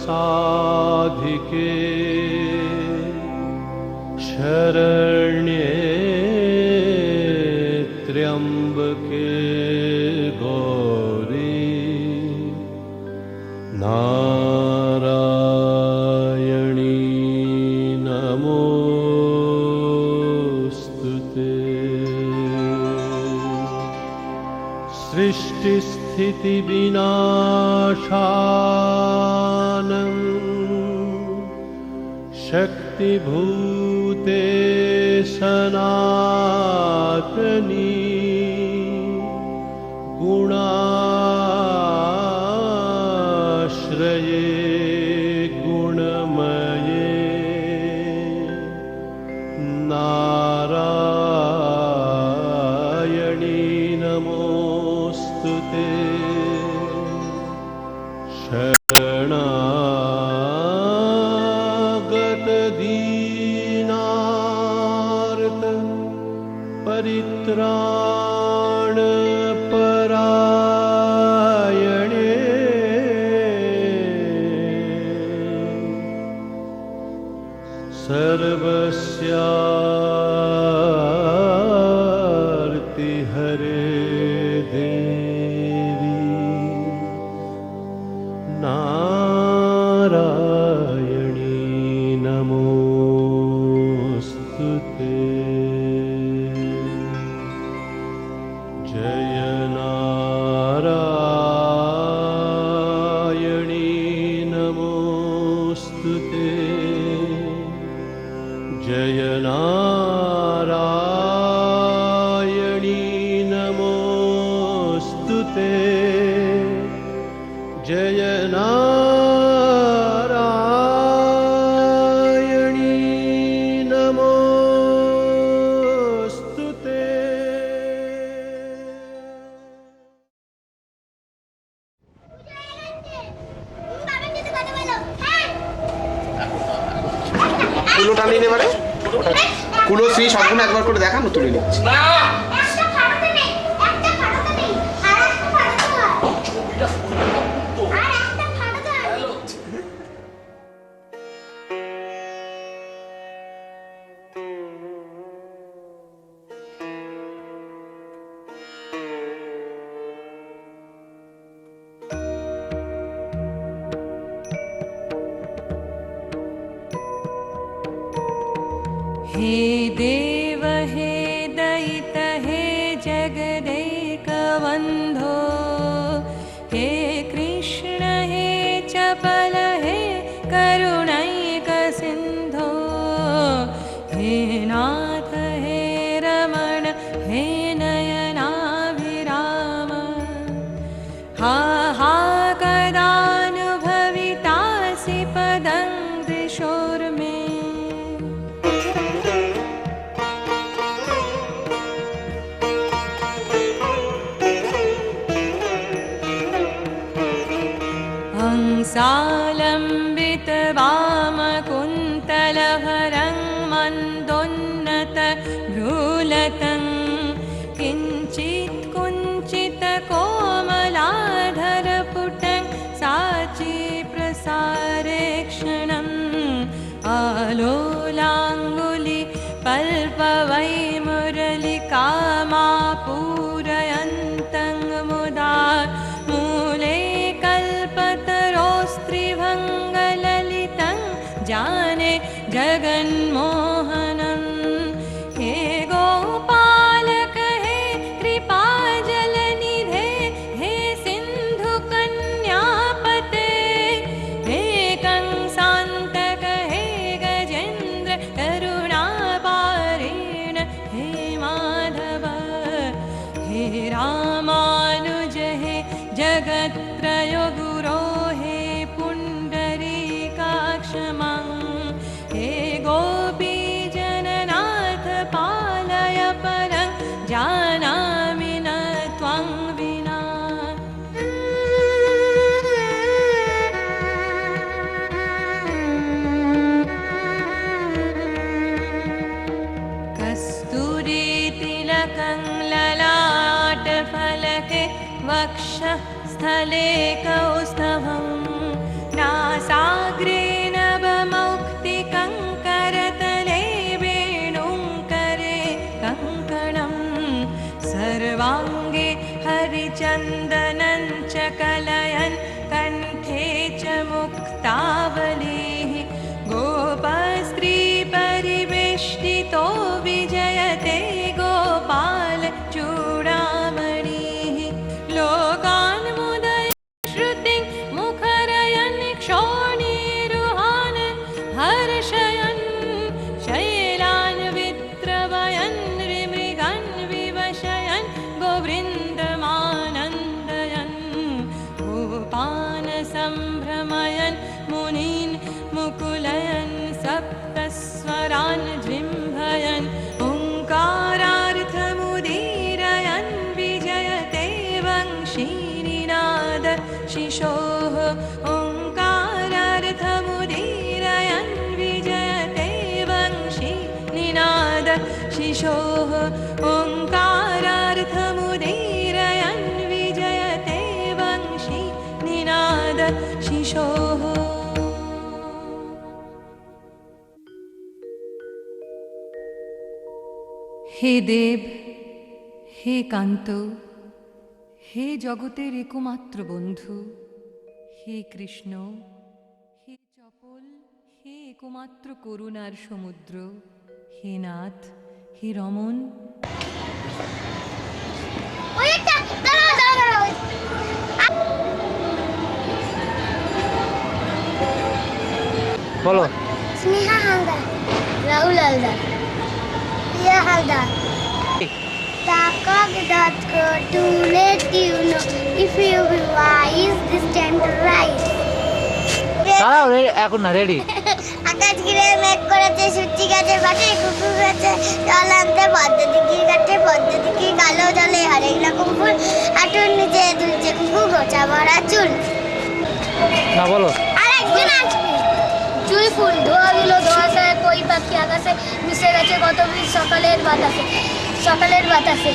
साधिके शरण्ये त्र्यंबके गौरी नारायणी नमोस्तुते। सृष्टिस्थिति विनाशानं शक्तिभूते सनातनी गुणाश्रये गुणमये नारायणी नमोस्तुते। शरणागत दीनार्त परित्राण परायणे सर्वस्यार्ति हरे देवी नारायणी नमोस्तुते। जय नारायणी नमोस्तुते। जय नारायणी नमोस्तुते। जय नारायणी नमोस्तुते। কুলোটা নিয়ে নেবারে কুলো শ্রী সবগুলো একবার করে দেখান তুলে নিচ্ছি। हे देव हे दयित हे जगदेकबन्धो हे कृष्ण हे चपल हे करुणैकसिन्धो हे नाथ हे रमण हे नयनाभिराम हा हा कदानुभवितासि पदं दिशोर्मे हंसालम्बित वामकुन्तलभरं मन्दोन्नत भ्रूलतं किञ्चित् कुञ्चित कोमलाधरपुटं साची प्रसारे क्षणम् आलोलाङ्गुलि पल्पवैमुरलिकामापूरयन्तं मुदा मूले कल्पतरोस्त्रिभङ्गललितं जाने जगन्मोहनं हे गोपालक हे कृपाजलनिधे हे सिन्धुकन्यापते हे कंसान्तक हे गजेन्द्र करुणापारेण हे माधव हे रामानुज हे जगत्त्रयो गुरो हे पुण्डरीकाक्ष मां हे गोपीजननाथ पालय परं जानामि न त्वं विना। कस्तूरीतिलकं ललाटफलके वक्षस्थले कौस्तभं नास साग्रे नवमौक्तिकङ्करतले वेणुं करे कङ्कणं सर्वाङ्गे हरिचन्दनं च कलयन् कण्ठे च मुक्तावलीः गोपस्त्रीपरिवेष्टितो विजयते गोपालचूडामणिः लोकान् मुदय श्रुतिं मुखरयन् क्षोणीरुहान् हर्षयन् शैलान् विद्रवयन् मृगान् विवशयन् गोवृन्दमानन्दयन् गोपान् सम्भ्रमयन् मुनीन् मुकुलयन् सप्तस्वरान् जृम्भयन् ओङ्कारार्थमुदीरयन् विजयते वंशीनिनाद शिशोः ओङ्कारार्थमुदीरयन् विजयते वंशीनिनाद शिशोः ओङ्कारार्थमुदीरयन् विजयते वंशीनिनाद शिशोः। হে দেব, হে কান্ত, হে জগতের একমাত্র বন্ধু, হে কৃষ্ণ, হে চপল, হে একমাত্র করুণার সমুদ্র, হে নাথ, হে রমণ। বলো। স্নেহা হালদার, রাহুল হালদার, প্রিয়া Haldar. The cock doth crow to let you know if you be wise, this time to rise. দাঁড়াও, এখন না, রেডি। আকাশ ঘিরে মেঘ করেছে, সূর্যি গাছে বাটে, কুকুর গাছে জল আনতে পদ্মদিঘির ঘাটে, পদ্মদিঘির কালো জলে হরেক রকম ফুল, হাঁটুর নিচে দুলছে কুকু গোছা ভরা চুল। না বলো। আর একজন আসবে। জুঁই ফুল ধোয়া দিল ধোয়াশায়, কই পাখি আকাশে মিশে গেছে কত বীজ সকালের বাতাসে, সকালের বাতাসে।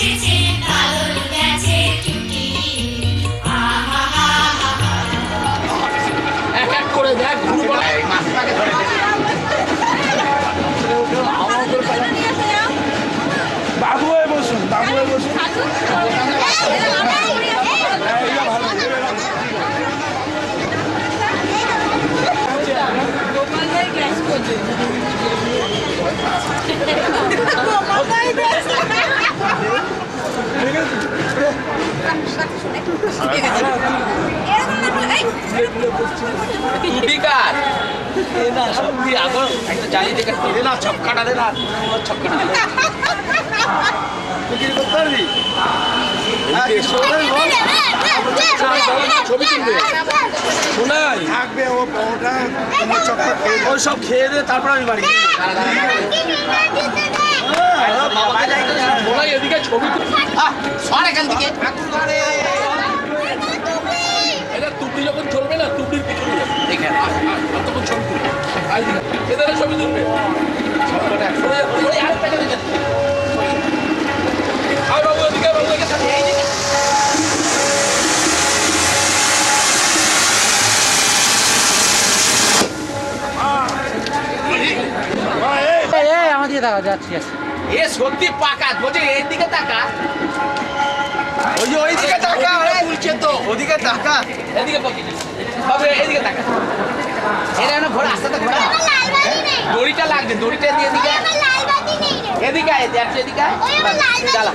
এসেছে কাদল গেছে টুটি আহা হা হা এক এক করে দেখ ঘুরু বলে এই মাছটাকে ধরে দে। বাবু হয়ে বসুন বাবু হয়ে বসুন টুটিকার এ না সব দিয়ে আগো একটা জালি থেকে দে না ছক্কাটা দে না ছক্কাটা দে বিক্রি করতে পারবি হ্যাঁ, কি শোনাই বল। ছবি তুলবে শোনাই থাকবে ও ওটা তোমার চক্কর ওই সব খেয়ে দে তারপর আমি বাড়ি বাবা যাই বলাই এদিকে ছবি তুল সর এখান থেকে ঠাকুর ঘরে এটা টুপি যখন চলবে না টুপির পিছনে যাবে দেখে তখন ছবি তুলবে এদের ছবি তুলবে আর পেটে দিকে আয় বাবু এদিকে বাবু এদিকে আমার দিকে তাকা যাচ্ছি এ সত্যি পাকা বলছে এর দিকে তাকা ওই যে ওই দিকে তাকা তুলছে তো ওদিকে তাকা এদিকে পকি হবে এদিকে তাকা এরা না ঘোড়া আস্তে ঘোড়া দড়িটা লাগছে দড়িটা দিয়ে এদিকে এদিকে আয় দেখ এদিকে চালা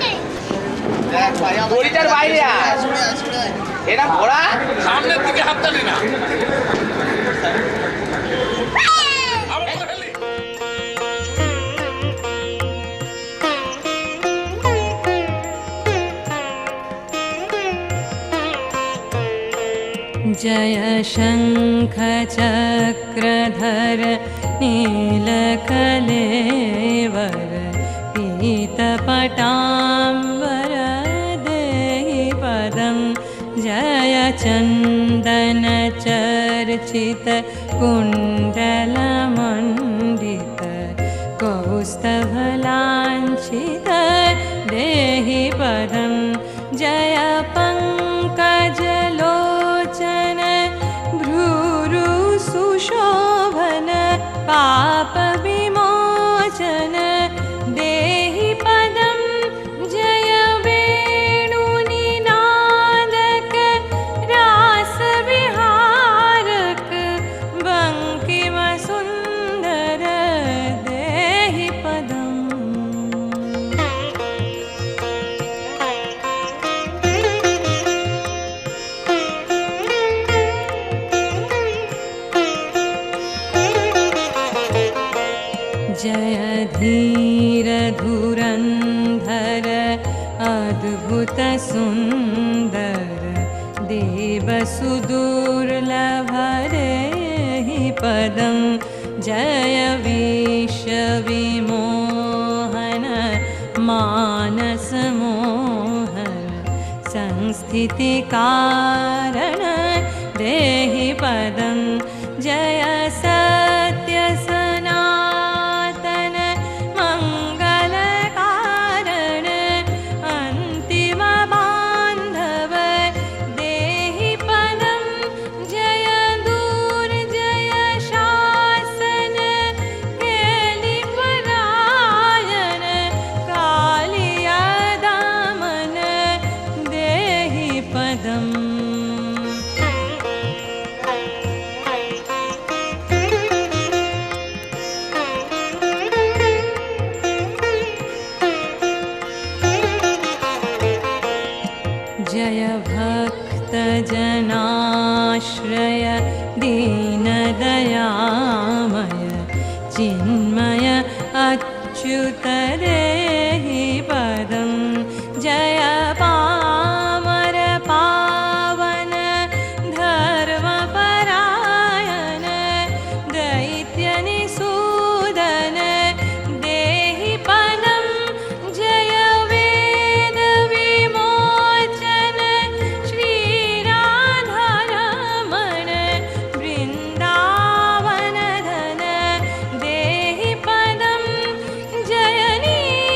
দেখ ভাই দড়িটার বাইরে আয় এরা ঘোড়া সামনের দিকে হাত টানে না जय शङ्खचक्रधर नीलकलेवर पीतपटाम्बर देहि पदं जय चन्दनचर्चित कुण्डलमण्डित कौस्तभलाञ्छित देहि पदं जय पङ्कजलोचन भ्रूरु सुशोभन पाप विमोचन देहि पदं जय वेणुनिनादक रासविहारक बङ्किमसुन्दर देहि पदम् जय धीर धुरन्धर अद्भुत सुन्दर देव सुदुर्लभ देहि पदं जय विश्वविमोहन मानस मोहन संस्थितिकारण देहि पदं जय सत्य सनातन मङ्गलकारण अन्तिम बान्धव देहि पदं जय दुर्जय शासन केलिपरायण कालिया दामन देहि पदम् जय भक्तजनाश्रय दीनदयामय चिन्मय अच्युत देहि पदं जय पामर पावन धर्मपरायण दैत्यनिसूदन देहि पदं जय वेद विमोचन श्रीराधारमण वृन्दावन धन देहि पदं जय नील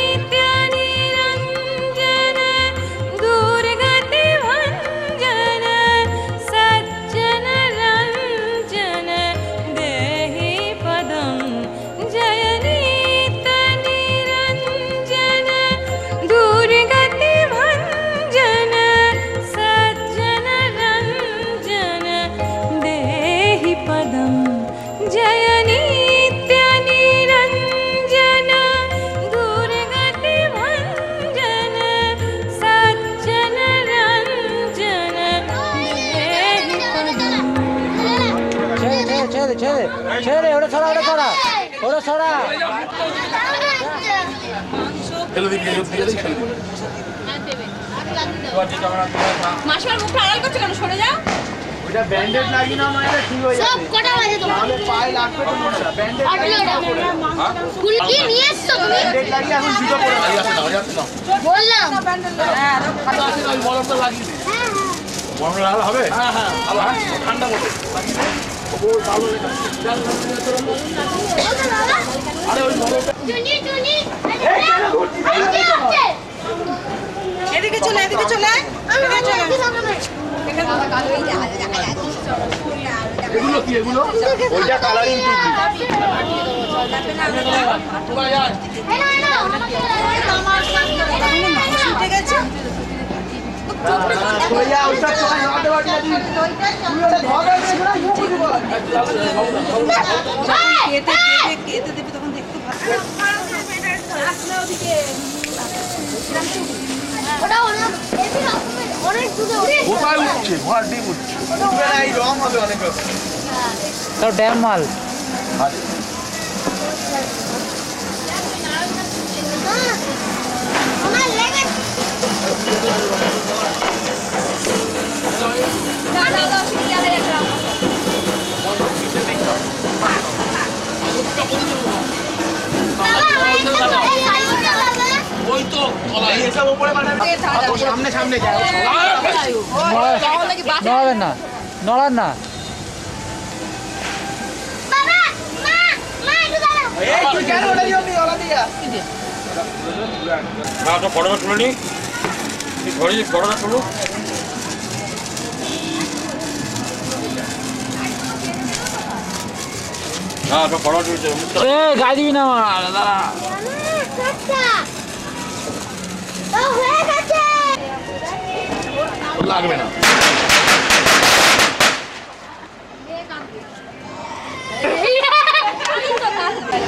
ছেড়ে ছেড়ে ওটা ছড়া ওটা ছড়া ওটা ছড়া মাসিমার মুখটা আড়াল করছে কেন? সরে যাও। ওইটা ব্যান্ডেজ লাগিয়ে না মানে ঠিক হয়ে সব যাবে কটা বাজে তোমার? তাহলে পায়ে লাগবে তো মশা ব্যান্ডেজ ফুল কি নিয়ে এসছো তুমি? ব্যান্ডেজ লাগিয়ে এখন জুতো পরে বললাম। মলমটা লাগিয়ে দে হবে ঠান্ডা মতো টুনি টুনি আরে কি হচ্ছে? এদিকে চলে, এদিকে চলে। এদিকে চলে। এগুলো কি এগুলো ওইটা কালারিং উঠে গেছে। চলে যা ওইটা চলে যাতে পারবি না তুই ওটা ধরে কেটে দেবে তখন দেখতে ভালো। ওটা অনেক অনেক দূরে কোথায় উঠছে ঘোড়ার ডিম উঠছে এই রং হবে অনেক রকম তাও ড্যাম মাল আমার লেগে ওই তো তলায় এসব উপরে পাঠাবি সামনে সামনে যায় নড়াবেন না নড়ান না বাবা মা মা একটু দাঁড়াও এই তুই কেন ওটা দিও নি ওলা দিয়া না তো ফটোটা তুলে নি ঘরে ফটোটা তুলো হ্যাঁ তো ফটো তুলছে এ গায়ে দিবি না আমার দাঁড়া আচ্ছা ও হয়ে গেছে লাগবে না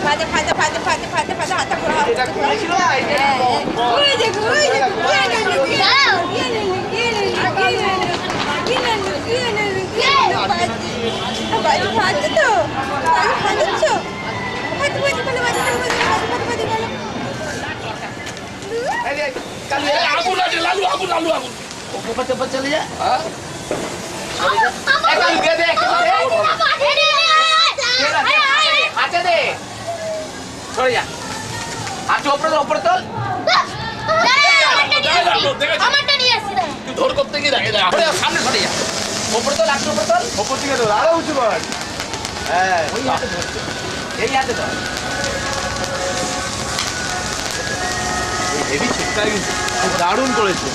ফাজে ফাজে ফাজে ফাজে ফাজে ফাজে হাতটা ঘোরা। এটা খুলেছিল না এটা ঘুরে যে ঘুরে যে দাঁড়াও বাজে ফাজে তো বাজে ফাজেছ ফাজে ফাজে ফাজে ফাজে ফাজে ফাজে কালি আগুন আছে লাগু আগুন আলু আগুন ऊपर ऊपर चले जा একাল দিয়ে দে হাতে দে সরে যা হাত উপরে তোল আমারটা নিয়ে আসছি দাঁড়াও তুই ধর করতে গিয়ে দেখে দেখ উপরে সামনে সরে যা উপরে তোল হাত উপরে তোল ऊपर दिखे तो আরো উঁচু কর হ্যাঁ ওই হাতে ধর এই হাতে ধর হেভি ছিটকা কিন্তু খুব দারুণ করেছে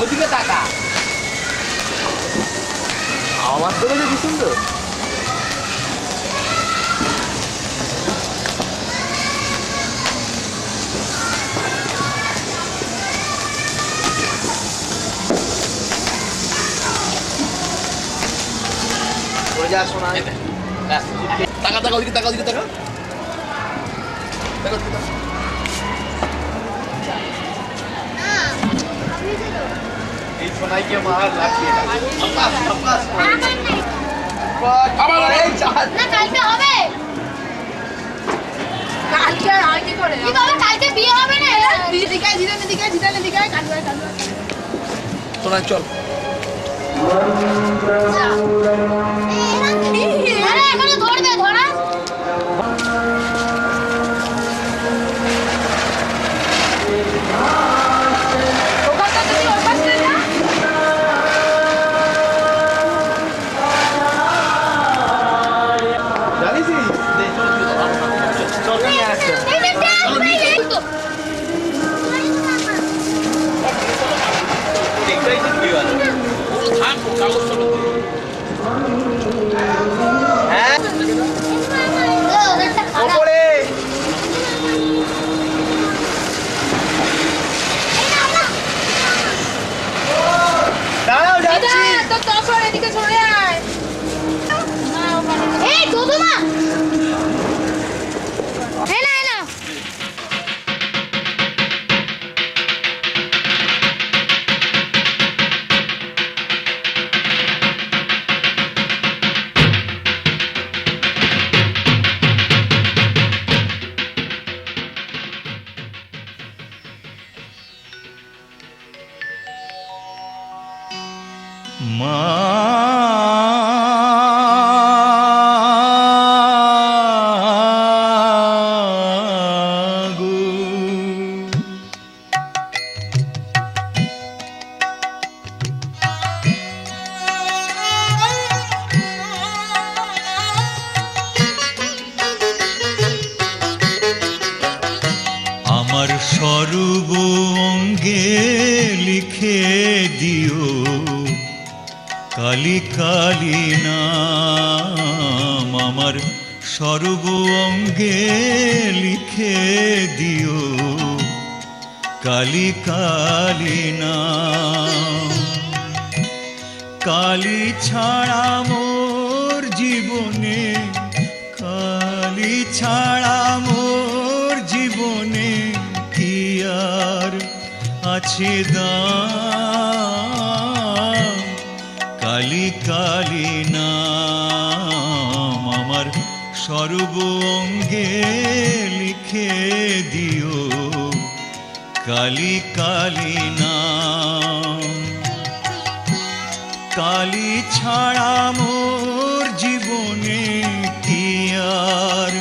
ওদিকে তাকা আমার তো দেখে কি সুন্দর যা শোনা টাকা টাকা ওদিকে টাকা ওদিকে টাকা এই শোনাই কে মার লাগিয়ে আবার এই চাঁদ না কালকে হবে কালকে আর কি করে কি বাবা কালকে বিয়ে হবে না দিদিকে দিদিকে কাটবে শোনা চল আরে এখনো ধরবে ধরা ওখানটা তুমি ওই পাশে না জানিস চল নিয়ে আসছে থাক কাগজ চলো সর্ব অঙ্গে লিখে দিও কালী কালী নাম আমার সর্ব অঙ্গে লিখে দিও কালী কালী নাম। কালী ছাড়া মোর জীবনে, কালী ছাড়া মোর জীবনে কি আর আছে দাম। কালী কালী নাম আমার সর্ব অঙ্গে লিখে দিও কালী কালী নাম। কালী ছাড়া মোর জীবনে কি আর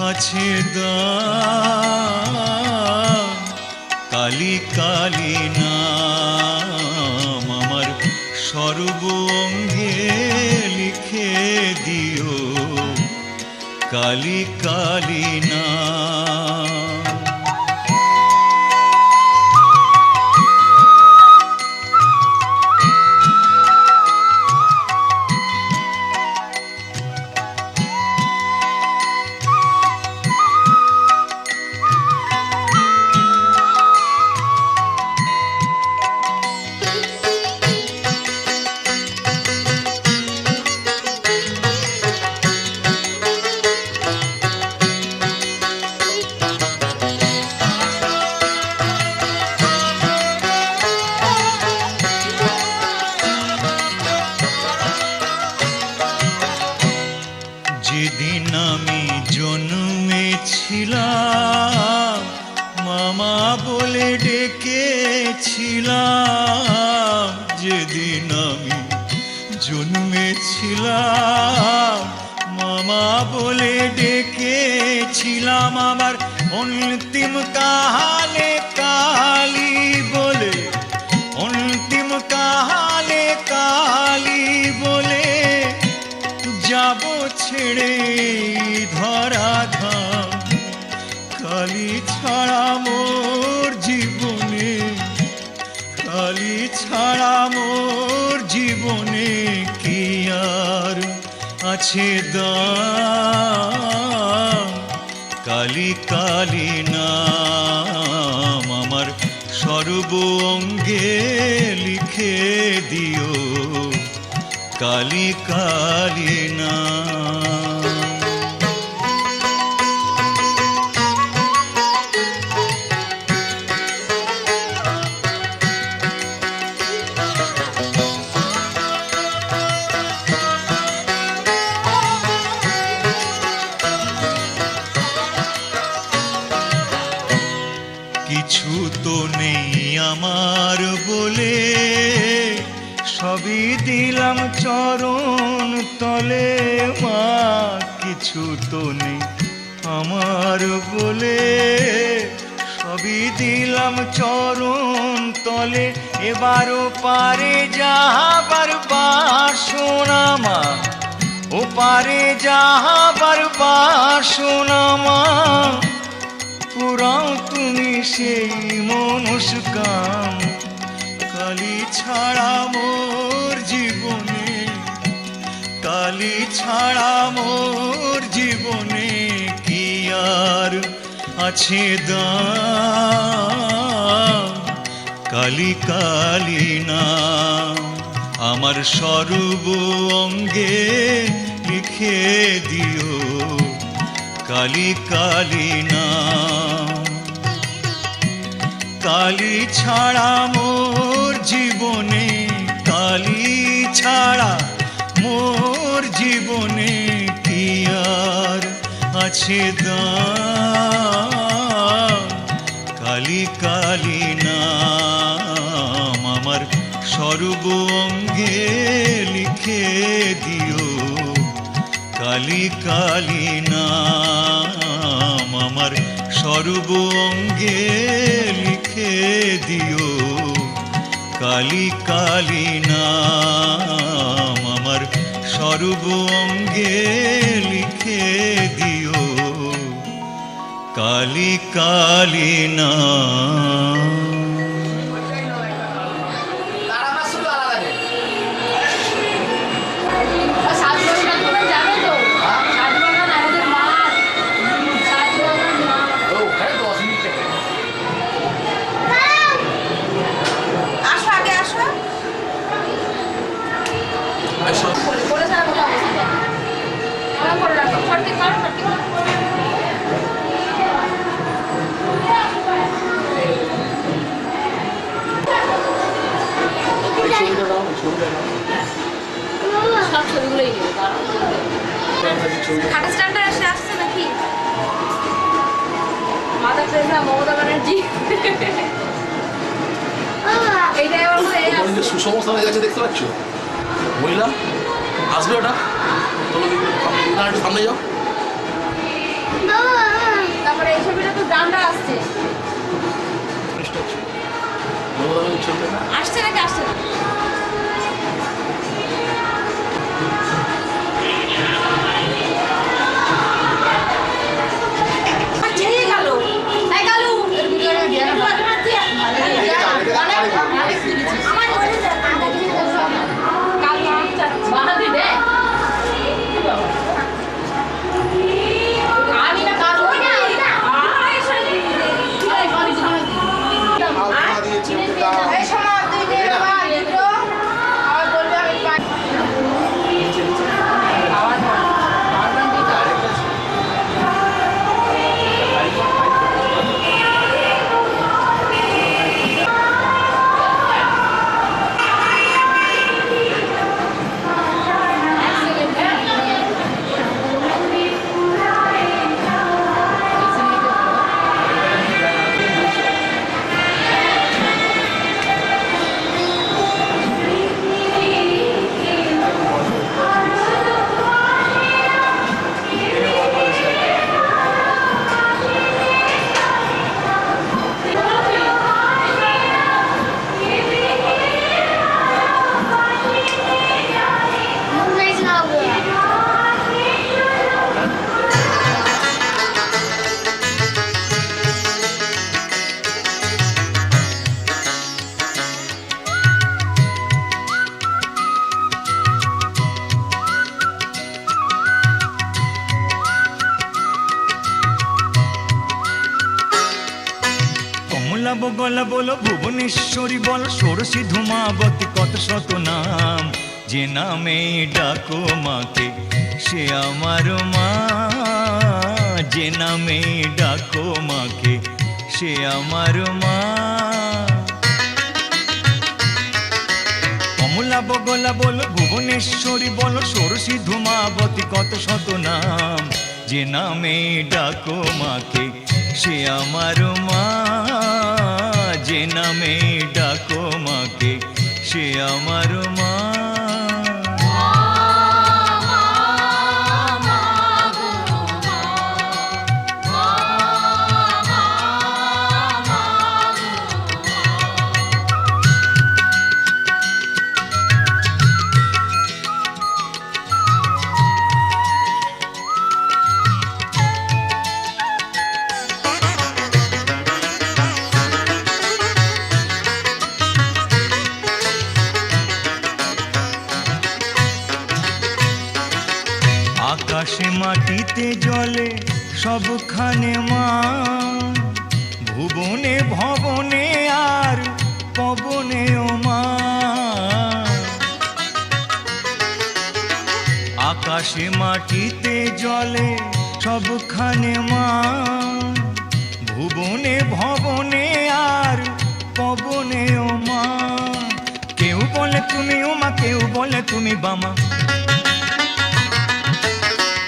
আছে দাম। কালী কালী নাম আমার সর্ব অঙ্গে লিখে দিও কালী কালী নাম। যেদিন আমি জন্মেছিলাম মামা বলে ডেকেছিলাম। যেদিন আমি জন্মেছিলাম মামা বলে ডেকেছিলাম। আমার অন্তিম কালে কালী বলে, অন্তিম কালে কালী বলে যাব ছেড়ে ধরা ধাম। কালী ছাড়া মোর জীবনে, কালী ছাড়া মোর জীবনে কি আর আছে দাম। কালী কালী নাম আমার সর্ব অঙ্গে লিখে দিও কালী কালী নাম। কিছু তো নেই আমার বলে সবই দিলাম চরণ তলে মা। কিছু তো নেই আমার বলে সবই দিলাম চরণ তলে। এবারও পারে যাহাবার বাসনা মা, ও পারে যাহাবার বাসনা মা। পুরাও তুমি সেই মনস্কাম। কালী ছাড়া মোর জীবনে, কালী ছাড়া মোর জীবনে কি আর আছে দাম। কালী কালী নাম আমার সর্ব অঙ্গে লিখে দিও কালী কালী নাম। কালী ছাড়া মোর জীবনে, কালী ছাড়া মোর জীবনে কি আর আছে দাম। কালী কালী নাম আমার সর্ব অঙ্গে লিখে দিও কালী কালী নাম আমার সর্ব অঙ্গে লিখে দিও কালী কালী নাম আমার সর্ব অঙ্গে লিখে দিও কালী কালী নাম। আসো আগে আসো বলে ছাড়া কথা বলছি আমার করে রাখো সরতে কর সরতে কর সব ছবিগুলোই নেবে খাটা স্ট্যান্ডে এসে আসছে নাকি মাথা প্রেসা মমতা ব্যানার্জি এইটা এবার মনে হয় ওখানে যে সুসমস্ত হয়ে গেছে দেখতে পাচ্ছ মহিলা আসবে ওটা চলো দেখি, না একটু সামনে যাও। তারপরে এই ছবিটা তো গানটা আসছে মমতা ব্যানার্জির ছবিটা না? আসছে নাকি আসছে না ছেড়ে গেল তাই গেল আমার মনে বাহাদি দে আমি না কাজ ওই না এই সময় তুই দে বাবা একটু আর বলবে আমি গলা বলো ভুবনেশ্বরী বল ষোড়শী ধূমাবতী কত শত নাম, যে নামে ডাকো মাকে সে আমার মা, যে নামে ডাকো মাকে সে আমার মা। কমলা বগলা বলো ভুবনেশ্বরী বলো ষোড়শী ধূমাবতী কত শত নাম, যে নামে ডাকো মাকে সে আমার মা, যে নামে ডাকো মাকে সে আমার মা। আকাশে মাটিতে জলে সবখানে মা, ভুবনে ভবনে আর পবনেও মা। আকাশে মাটিতে জলে সবখানে মা, ভুবনে ভবনে আর পবনেও মা। কেউ বলে তুমি ওমা, কেউ বলে তুমি বামা,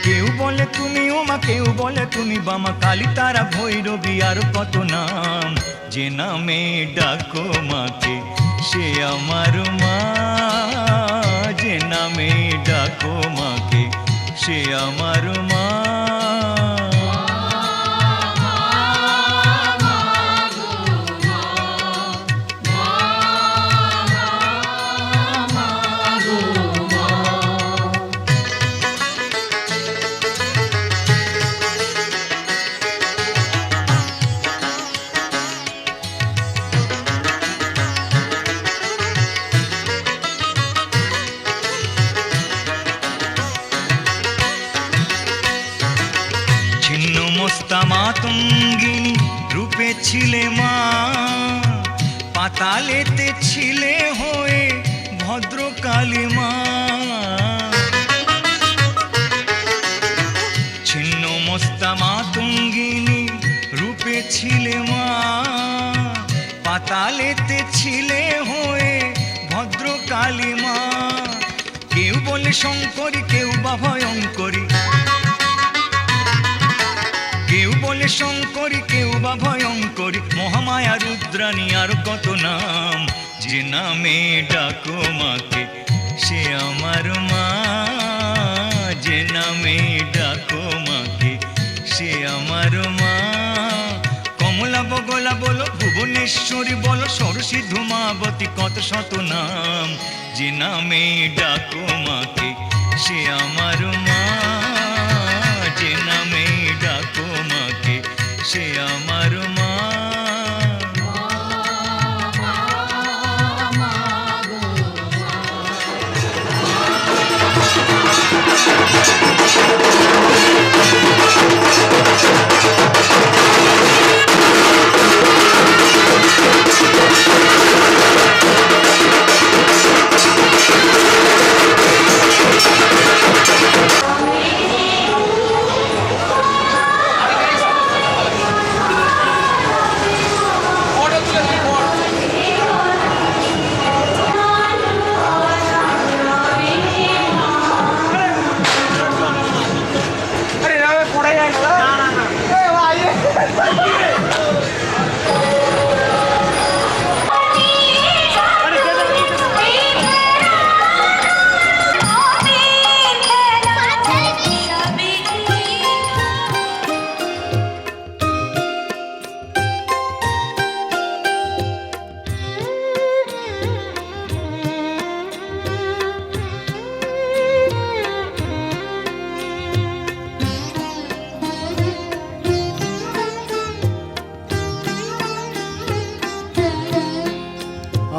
কেউ বলে তুমি ওমা, কেউ বলে তুমি বামা। কালী তারা ভৈরবী আর কত নাম, যে নামে ডাকো মাকে সে আমার মা, যে নামে ডাকো মাকে সে আমার মা। মাতঙ্গিনী রূপে ছিলে মা, পাতালেতে ছিলে হয়ে ভদ্রকালী মা। ছিন্ন মস্তা মাতঙ্গিনী রূপে ছিলে মা, পাতালেতে ছিলে হয়ে ভদ্রকালী মা। কেউ বলে শঙ্করী, কেউ বা ভয়ঙ্করী, কেউ বলে শঙ্করী, কেউ বা ভয়ঙ্করী, মহামায়া রুদ্রাণী আর কত নাম। যে নামে ডাকো মাকে সে আমার মা, যে নামে ডাকো মাকে সে আমার মা। কমলা বগলা বলো, ভুবনেশ্বরী বলো, সরসী ধূমাবতী, কত শত নাম। যে নামে ডাকো মাকে সে আমার মা, যে নামে ডাকো মাকে সে আমার মা।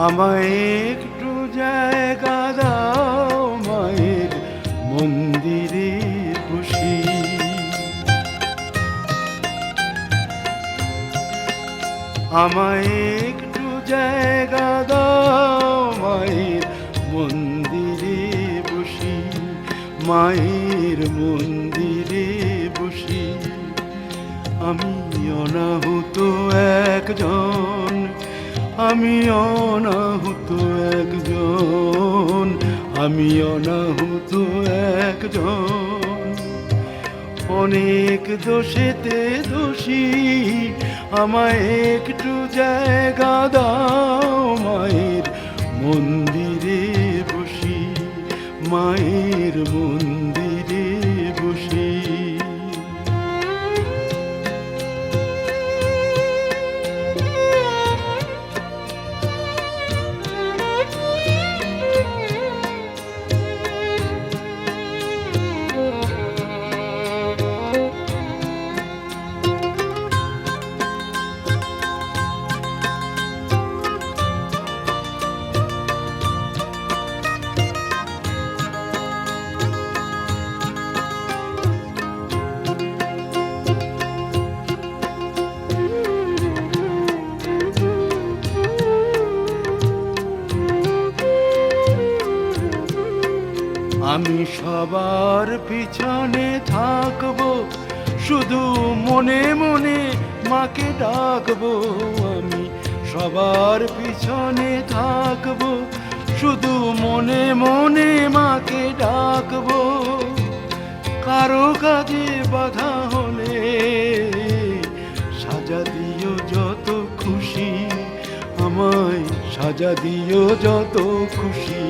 আমায় একটু জায়গা দাও মায়ের মন্দিরে বসি, আমায় একটু জায়গা দাও মায়ের মন্দিরে বসি, মায়ের মন্দিরে বসি। আমি অনাহুত একজন, আমি অনাহুত একজন, আমি অনাহুত একজন। অনেক দোষেতে দোষী, আমায় একটু জায়গা দাও মায়ের মন্দিরে বসি, মায়ের মন্দিরে বসি। আমি সবার পিছনে থাকবো, শুধু মনে মনে মাকে ডাকবো। আমি সবার পিছনে থাকবো, শুধু মনে মনে মাকে ডাকবো। কারো কাজে বাধা হলে সাজা দিও যত খুশি, আমায় সাজা দিও যত খুশি।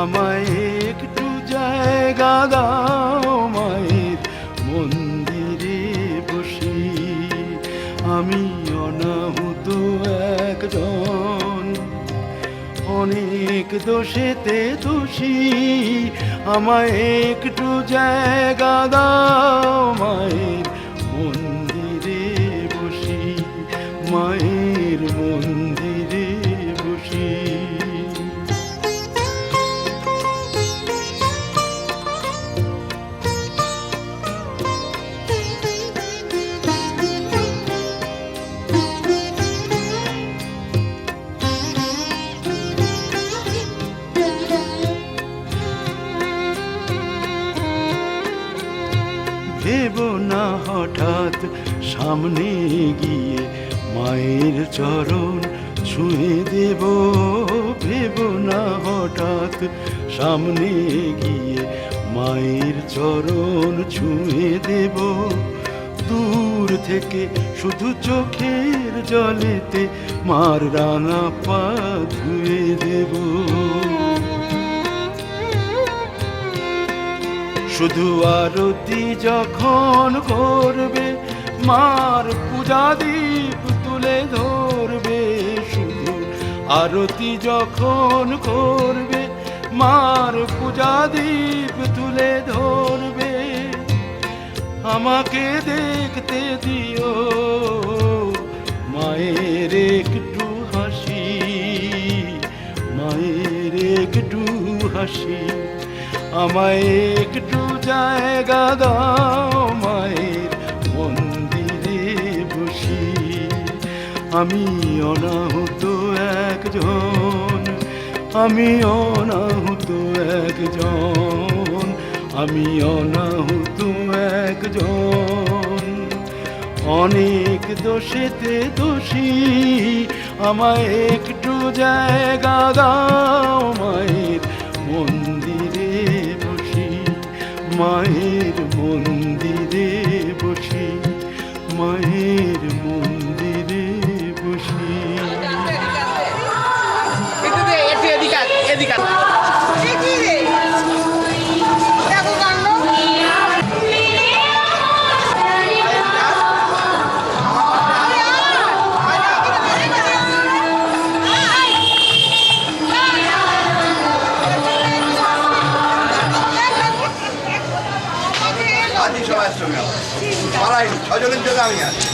আমায় একটু জায়গা দাও মায়ের মন্দিরে বসি, আমি অনাহুত একজন। অনেক দোষেতে দোষী, আমায় একটু জায়গা দাও মায়ের মন্দিরে বসি, মায়ের মন্দিরে বসি। সামনে গিয়ে মায়ের চরণ ছুঁয়ে দেব, ভেব না হঠাৎ সামনে গিয়ে মায়ের চরণ ছুঁয়ে দেব। দূর থেকে শুধু চোখের জলেতে মার রাঙা পা ধুয়ে দেব। শুধু আরতি যখন করবে মার পূজা দীপ তুলে ধরবে। শুধু আরতি যখন করবে মার পূজা দীপ তুলে ধরবে। আমাকে দেখতে দিও মায়ের একটু হাসি, মায়ের একটু হাসি। আমায় একটু জায়গা দাও মায়ের মন্দিরে বসি। আমি অনাহুত একজন, আমি অনাহুত একজন, আমি অনাহুত একজন। অনেক দোষেতে দোষী, আমায় একটু জায়গা দাও মায়ের মন্দিরে বসি, মায়ের মন্দিরে বসি, মায়ের মন্দিরে বসি। এদিকে আজই সবাই সঙ্গে পালাই ছজনের জন্য আমি আছি।